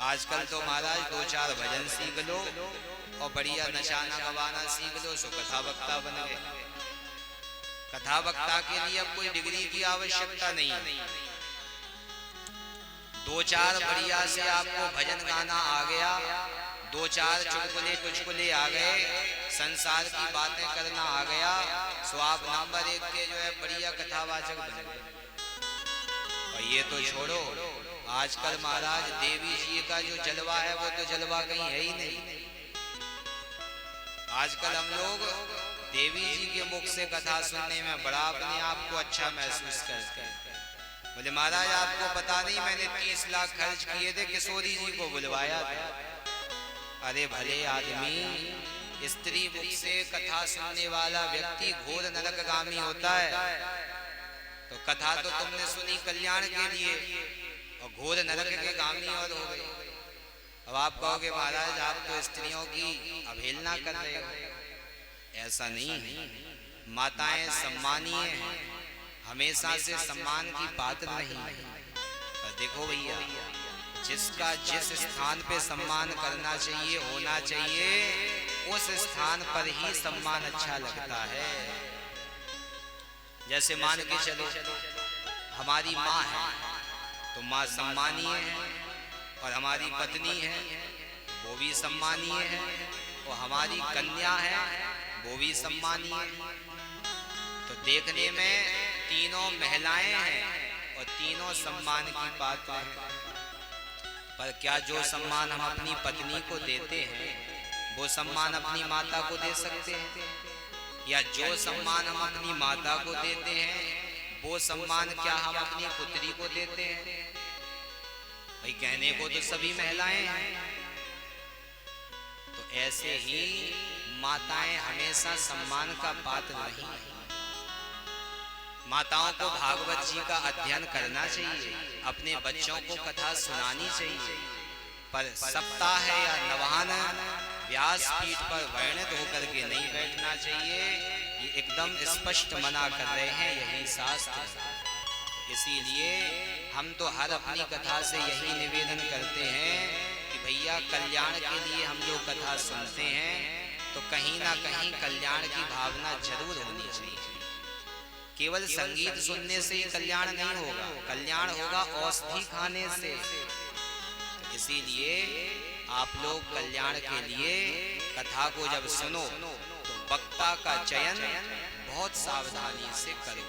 आजकल तो महाराज 2-4 भजन सीख लो और बढ़िया नचाना गवाना सीख लो, सो कथा वक्ता बन गए। कथा वक्ता के लिए अब कोई डिग्री की आवश्यकता नहीं। 2-4 बढ़िया से आपको भजन गाना आ गया, 2-4 चुटकुले आ गए, संसार की बातें करना आ गया, सो आप नंबर 1 के जो है बढ़िया कथावाचक बन गए। और ये तो छोड़ो, आजकल महाराज देवी जी का जो जलवा है वो तो जलवा कहीं है ही नहीं। आजकल हम लोग देवी जी के मुख से कथा सुनने में बड़ा अपने आप को अच्छा महसूस करते हैं। बोले महाराज आपको पता नहीं, मैंने 30 लाख खर्च किए थे, किशोरी जी को बुलवाया था। अरे भले आदमी, स्त्री मुख से कथा सुनने वाला व्यक्ति घोर नरकगामी होता है। तो कथा तो तुमने सुनी कल्याण के लिए और घोर नरक के गामी और हो गए। अब आप कहोगे महाराज आप तो स्त्रियों की अवहेलना कर रहे हो। ऐसा नहीं है, माताएं सम्मानीय हैं, हमेशा से सम्मान की पात्र नहीं है। पर देखो भैया, जिसका जिस स्थान पे सम्मान करना चाहिए, होना चाहिए, उस स्थान पर ही सम्मान अच्छा लगता है। जैसे मान के चलो हमारी माँ है तो माँ सम्मानीय है, और हमारी पत्नी है वो भी सम्मानीय है, और हमारी कन्या है वो भी सम्मानीय है। तो देखने में तीनों महिलाएं हैं और तीनों सम्मान की पात्र हैं। पर क्या जो सम्मान हम अपनी पत्नी को देते हैं वो सम्मान अपनी माता को दे सकते हैं? या जो सम्मान हम अपनी माता को देते हैं वो सम्मान क्या हम अपनी पुत्री को देते हैं? भाई कहने को तो सभी महिलाएं हैं। तो ऐसे ही माताएं हमेशा सम्मान का पात्र नहीं है। माताओं को भागवत जी का अध्ययन करना चाहिए, अपने बच्चों को कथा सुनानी चाहिए, पर सप्ताह या नवान व्यासपीठ पर वर्णित होकर के नहीं बैठना चाहिए। ये एकदम स्पष्ट मना कर रहे हैं यही शास्त्र। इसीलिए हम तो हर अपनी कथा से यही निवेदन करते हैं कि भैया कल्याण के लिए हम जो कथा सुनते हैं तो कहीं ना कहीं कल्याण की भावना जरूर होनी चाहिए। केवल संगीत सुनने से ही कल्याण नहीं होगा, कल्याण होगा औषधि खाने से। तो इसीलिए आप लोग कल्याण के लिए कथा को जब सुनो तो वक्ता का चयन बहुत सावधानी से करो।